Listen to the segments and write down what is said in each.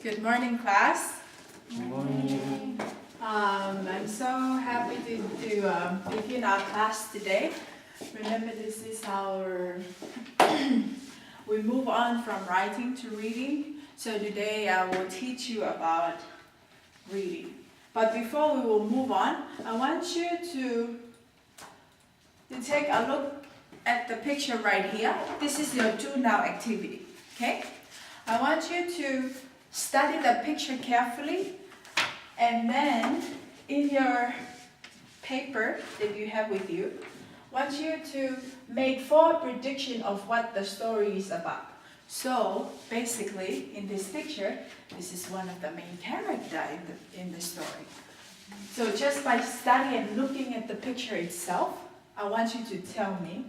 Good morning, class. Good morning. I'm so happy to begin our class today. Remember, this is our we move on from writing to reading. So today I will teach you about reading. But before we will move on, I want you to take a look at the picture right here. This is your do now activity. Okay? I want you to study the picture carefully, and then in your paper that you have with you, I want you to make 4 predictions of what the story is about. So basically, in this picture, this is one of the main characters in the story. So just by studying and looking at the picture itself, I want you to tell me,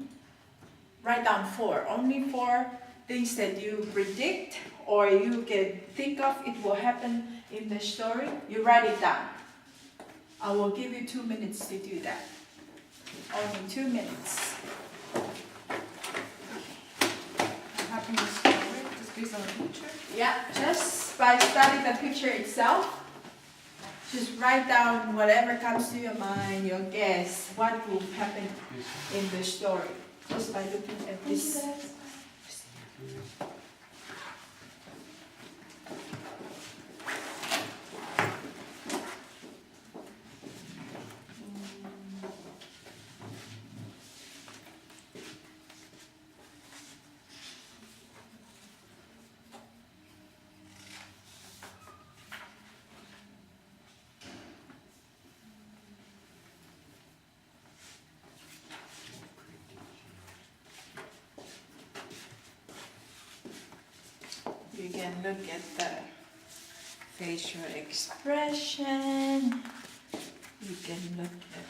write down 4, only 4 things that you predict or you can think of it will happen in the story. You write it down. I will give you 2 minutes to do that. Only 2 minutes. Happen in the story, just based on the picture? Yeah, just by studying the picture itself, just write down whatever comes to your mind, your guess, what will happen in the story. Just by looking at this. You can look at the facial expression. You can look at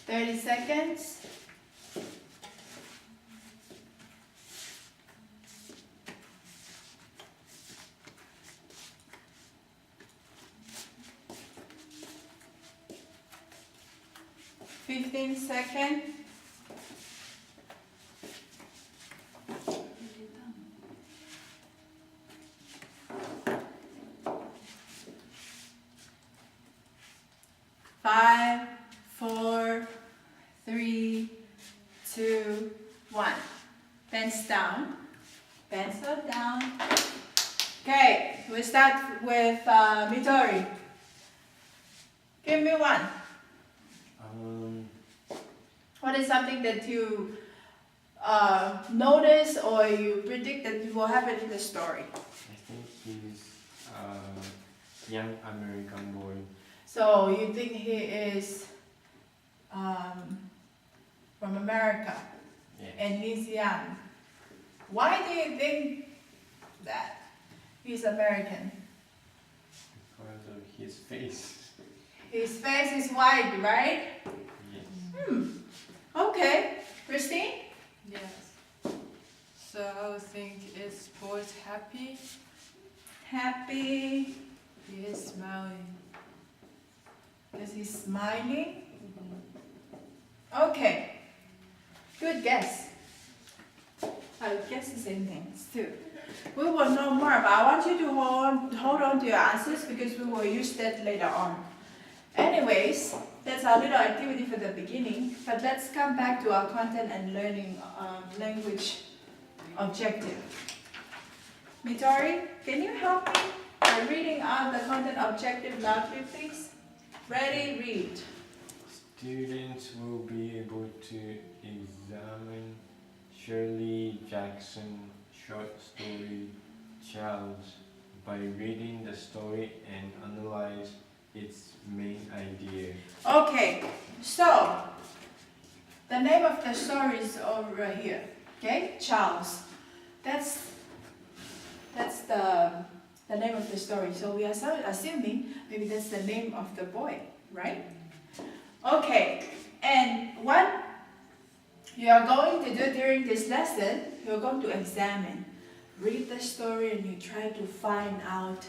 the .30 seconds. $15 seconds. Five, 4, 3, 2, 1. Pens down. Pencil down. Okay, we start with Midori. Give me one. What is something that you notice or you predict that will happen in the story? I think he's a young American boy. So you think he is from America, Yes. and he's young. Why do you think that he's American? Because of his face. His face is white, right? Yes. Okay. Christine? Yes. So I would think it's both happy. Happy He is smiling. because he's smiling. Okay. Good guess. I would guess the same things too. We will know more, but I want you to hold on to your answers because we will use that later on. Anyways, that's our little activity for the beginning, but let's come back to our content and learning language objective. Midori, can you help me by reading out the content objective loudly, please? Ready, read. Students will be able to examine Shirley Jackson's short story Charles by reading the story and analyze its main idea. Okay, so the name of the story is over here. Okay, Charles. That's the name of the story. So we are assuming maybe that's the name of the boy, right? Okay, and what you are going to do during this lesson, you're going to examine read the story and you try to find out,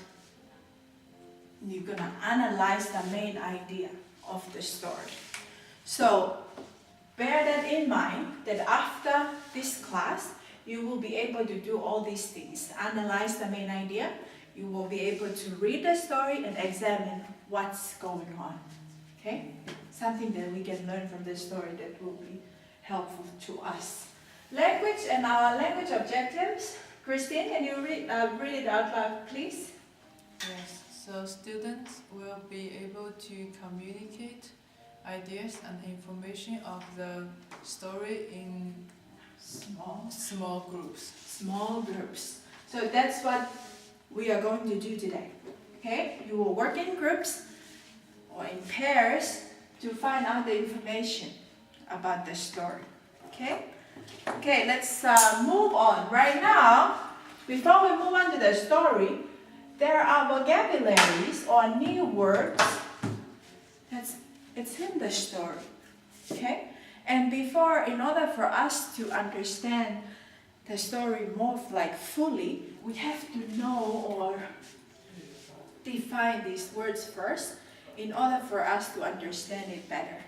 you're gonna analyze the main idea of the story. So bear that in mind, that after this class, you will be able to do all these things. Analyze the main idea, you will be able to read the story and examine what's going on. Okay? Something that we can learn from the story that will be helpful to us. Language and our language objectives. Christine, can you read it out loud, please? Yes, so students will be able to communicate ideas and information of the story in small groups. Small groups. So that's what we are going to do today. Okay? You will work in groups or in pairs to find out the information about the story. Okay? Okay, let's move on. Right now, before we move on to the story, there are vocabularies or new words it's in the story. Okay? And in order for us to understand the story more fully, we have to know or define these words first in order for us to understand it better.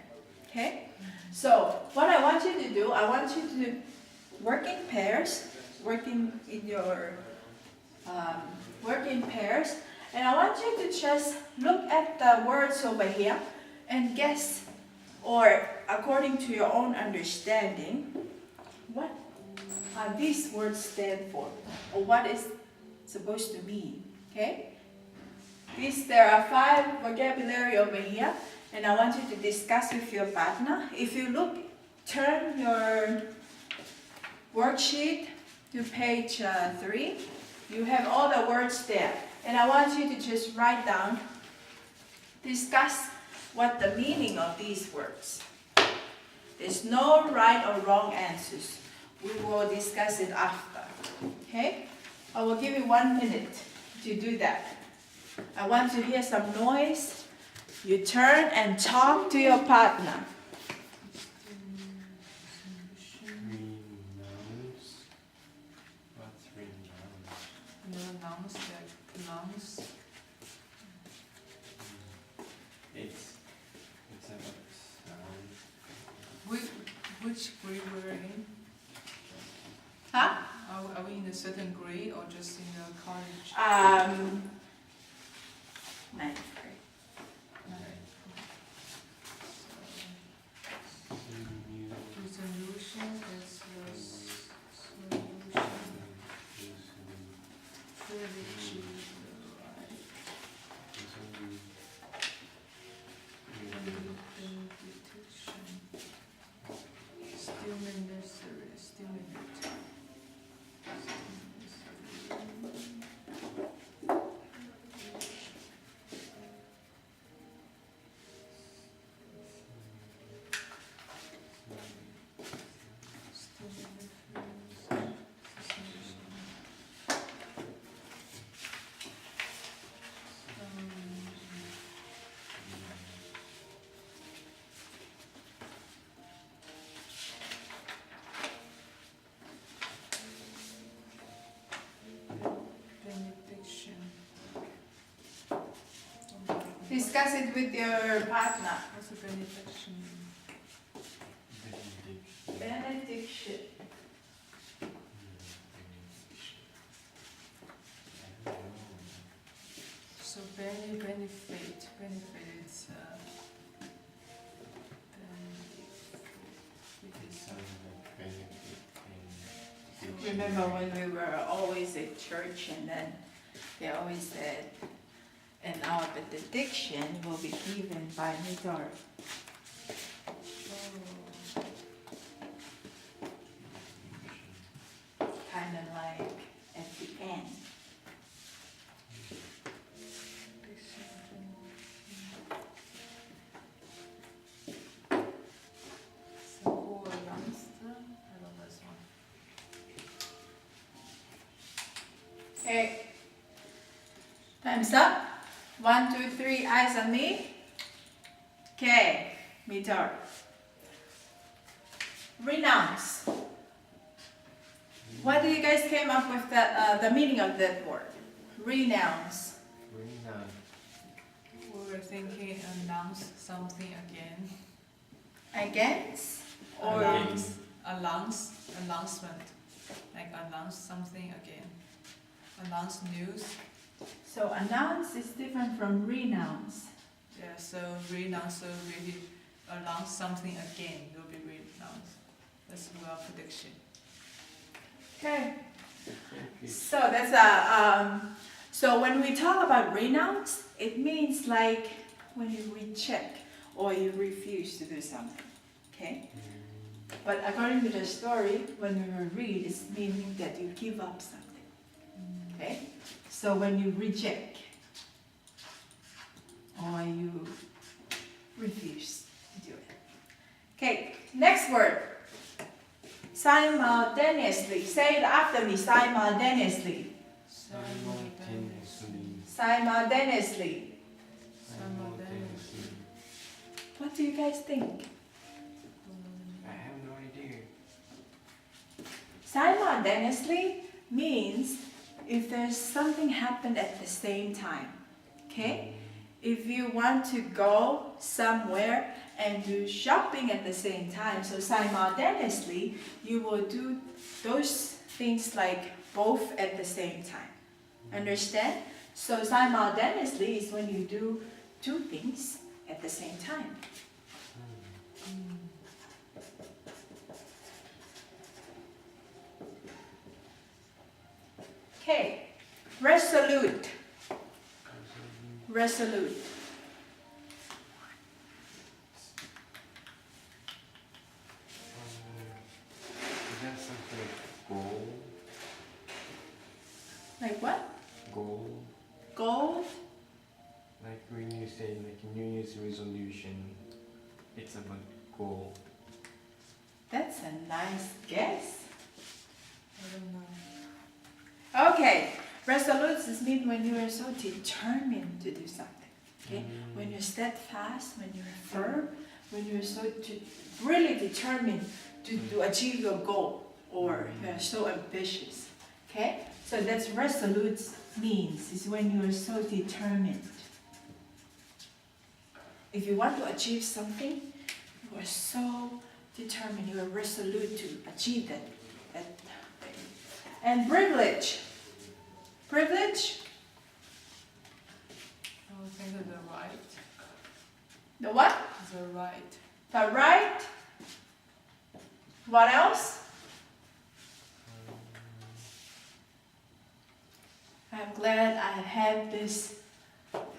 Okay? So, what I want you to do, I want you to work in pairs, work in pairs, and I want you to just look at the words over here and guess, or according to your own understanding, what these words stand for, or what is supposed to mean. Okay? There are 5 vocabulary over here, and I want you to discuss with your partner. If you turn your worksheet to page 3, you have all the words there. And I want you to just write down, discuss what the meaning of these words. There's no right or wrong answers. We will discuss it after. Okay? I will give you 1 minute to do that. I want to hear some noise. You turn and talk to your partner. What's renouns? Nouns like pronouns. It's about sound. Which grade we're in? Huh? Are we in a certain grade or just in the college? 9th grade. Resolution is solution. Benediction. Still necessary. Still Discuss it with your partner. What's a benediction? Benediction. So benefit is Remember when we were always at church, and then they always said, and our benediction will be given by Midori. Kind of like at the end. Okay. Time's up. 1, 2, 3, eyes on me. Okay, Midori. Renounce. What do you guys came up with that the meaning of that word? Renounce. Renounce. We were thinking announce something again. Against? Or Against. Announcement. Like announce something again. Announce news. so announce is different from renounce. Yeah, so renounce, so really announce something again, will be renounced. That's our prediction. Okay. Okay. So that's a so when we talk about renounce, it means like when you reject or you refuse to do something. Okay? But according to the story, when we read, it's meaning that you give up something. Okay? So when you reject or you refuse to do it. Okay, next word. Simultaneously. Say it after me. Simultaneously. Simultaneously. Simultaneously. Simultaneously. What do you guys think? I have no idea. Simultaneously means if there's something happened at the same time. Okay? If you want to go somewhere and do shopping at the same time, so simultaneously, you will do those things like both at the same time. Understand? So simultaneously is when you do two things at the same time. Okay. Resolute. Resolute. Is that something like goal? Like what? Goal? Goal? Like when you say like New Year's resolution, it's about goal. That's a nice guess. I don't know. Okay. Resolute means when you are so determined to do something. Okay? When you're steadfast, when you're firm, when you're so really determined to achieve your goal, or you're so ambitious. Okay? So that's resolute means, is when you are so determined. If you want to achieve something, you are so determined, you are resolute to achieve that thing. And privilege. Privilege? I would think of the right. The what? The right. The right. What else? I'm glad I have this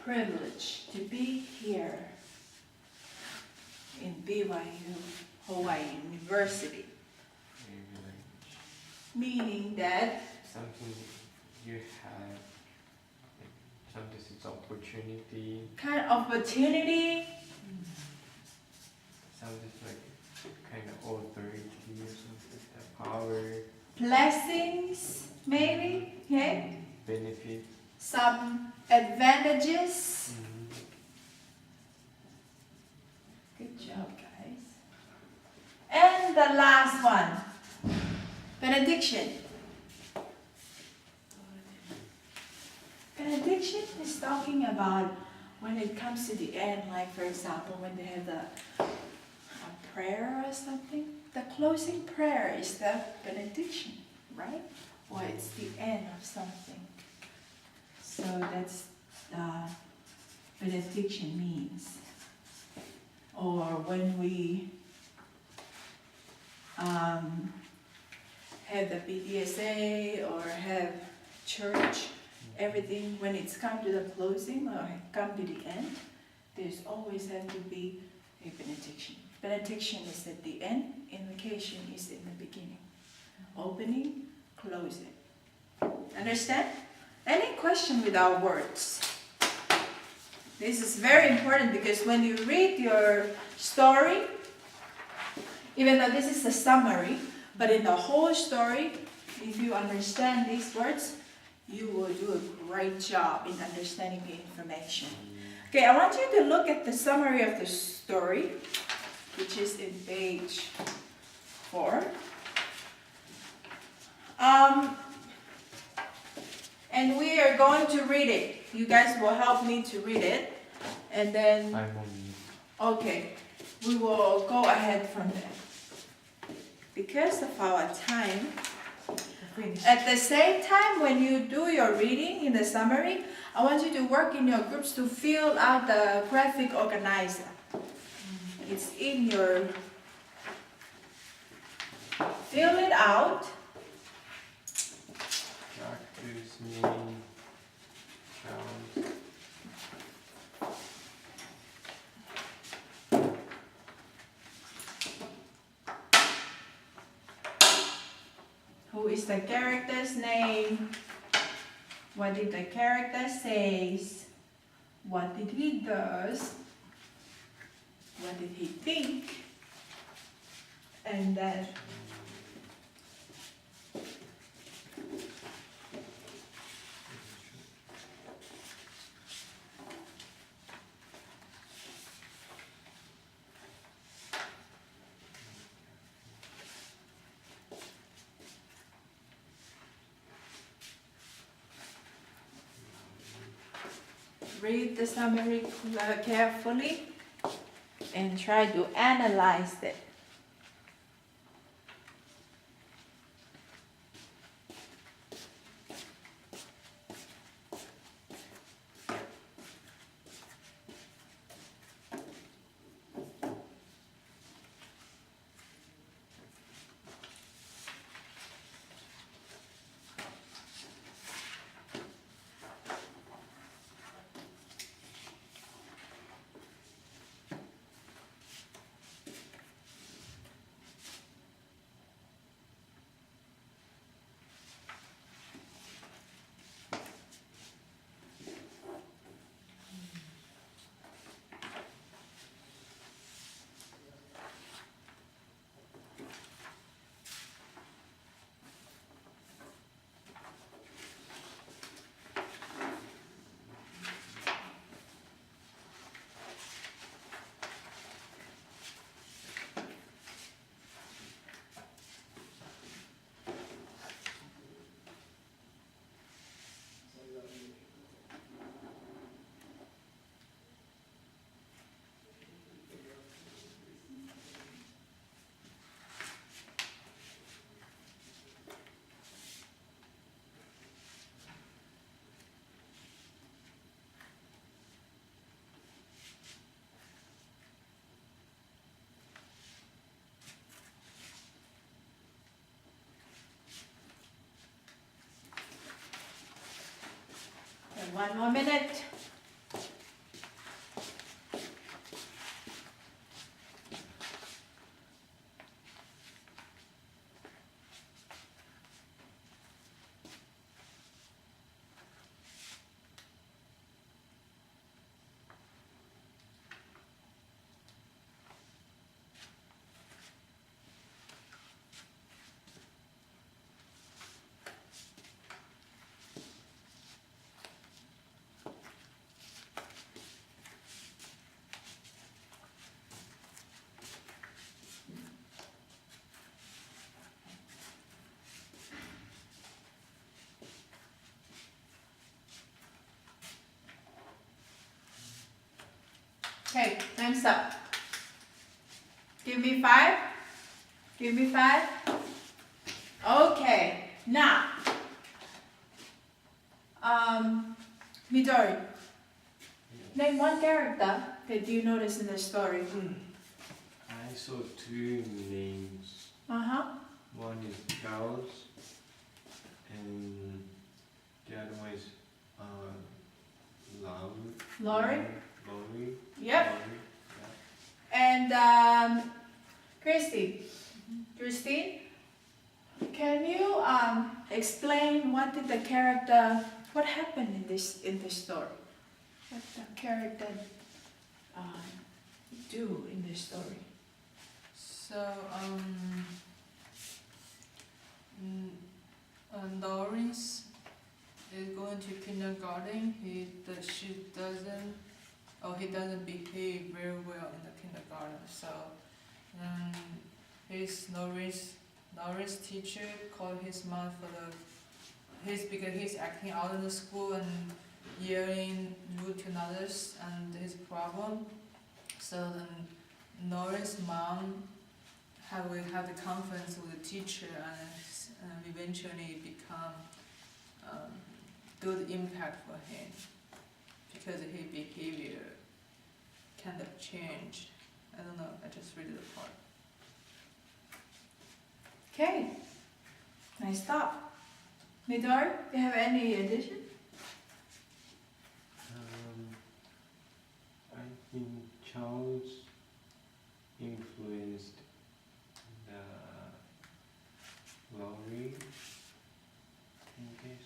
privilege to be here in BYU, Hawaii University. Meaning that Something you have, like, sometimes it's opportunity, kind of opportunity, sometimes like kind of authority or something, power, blessings, maybe, okay? benefit. Some advantages. Good job, guys. And the last one, benediction. Benediction is talking about when it comes to the end, like for example, when they have a prayer or something. The closing prayer is the benediction, right? Or it's the end of something. So that's benediction means. Or when we have the BDSA or have church, everything, when it's come to the closing or come to the end, there's always have to be a benediction. Benediction is at the end, invocation is in the beginning. Opening, closing. Understand? Any question with our words? This is very important because when you read your story, even though this is a summary, but in the whole story, if you understand these words, you will do a great job in understanding the information. Okay, I want you to look at the summary of the story, which is in page 4. And we are going to read it. You guys will help me to read it. And then, I'm on mute. okay, we will go ahead from there. Because of our time, Finish. at the same time when you do your reading in the summary, I want you to work in your groups to fill out the graphic organizer. It's in your, fill it out. Characters, name, sounds. Who is the character's name? What did the character says? What did he does? What did he think? And then read the summary carefully and try to analyze it. And 1 more minute. Okay, time's up. Give me 5. Give me 5. Okay, now, Midori, name one character that you notice in the story. I saw 2 names. Uh-huh. One is Charles, and the other one is Laurie? Laurie. Yep. Laurie, And Christine, can you explain what did the character, what happened in this story? What the character do in this story? So, Lawrence is going to kindergarten. He doesn't behave very well in the kindergarten. So, his Lawrence Norris teacher called his mom for because he's acting out in the school and yelling rude to others and his problem. So then Norris' mom will have the confidence with the teacher and eventually become good impact for him because his behavior kind of changed. I don't know, I just read the part. Okay, nice talk. Midori, do you have any addition? I think Charles influenced the Laurie, I guess.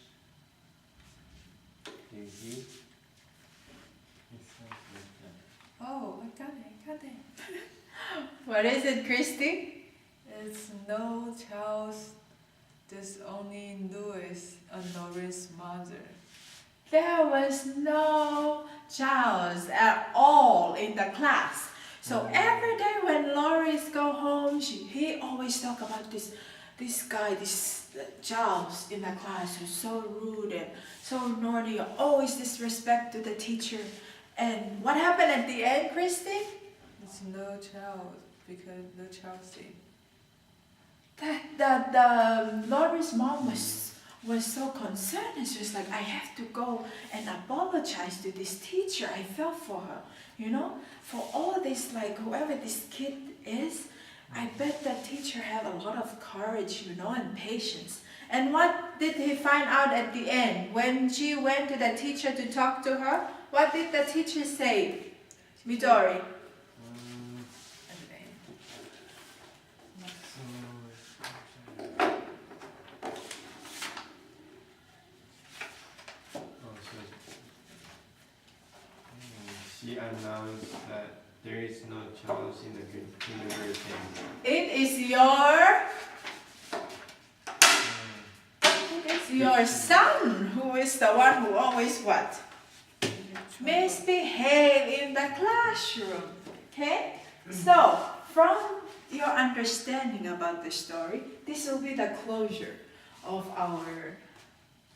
Maybe. It sounds like that. Oh, I got it. What is it, Christy? It's no Charles, there's only Louis, a Norris mother. There was no Charles at all in the class. So every day when Loris go home, he always talk about this guy, Charles in the class who's so rude and so naughty, always disrespect to the teacher. And what happened at the end, Christy? It's no Charles, because no Chelsea. The Loris mom was so concerned, and she was like, I have to go and apologize to this teacher. I felt for her, for all this, like whoever this kid is, I bet that teacher had a lot of courage, and patience. And what did he find out at the end? When she went to the teacher to talk to her, what did the teacher say? Midori. At the end. She announced that there is no Charles in the university. It is your son who is the one who always what? Misbehave in the classroom. Okay? So, from your understanding about the story, this will be the closure of our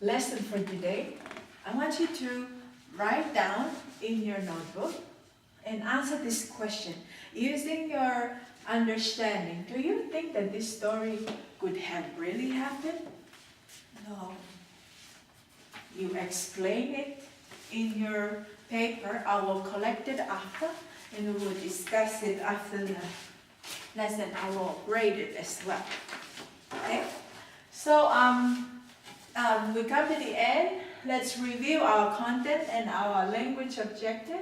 lesson for today. I want you to write down in your notebook and answer this question. Using your understanding, do you think that this story could have really happened? No. You explain it in your paper. I will collect it after and we will discuss it after the lesson. I will grade it as well. Okay? So we come to the end. Let's review our content and our language objective.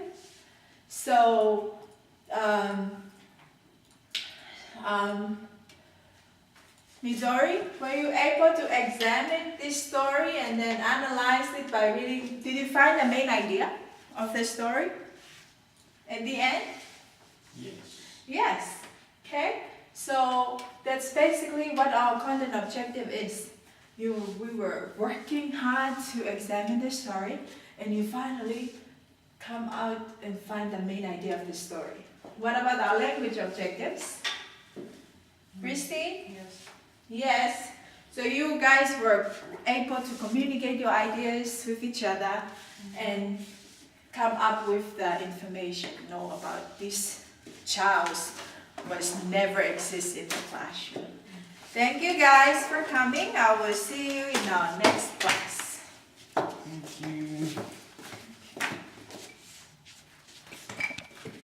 So Midori, were you able to examine this story and then analyze it by reading? Did you find the main idea of the story at the end? Yes. Yes. Okay. So that's basically what our content objective is. We were working hard to examine the story, and you finally come out and find the main idea of the story. What about our language objectives? Christy? Yes. Yes. So you guys were able to communicate your ideas with each other and come up with the information, about this Charles was never exist in the classroom. Thank you guys for coming. I will see you in our next class. Thank you.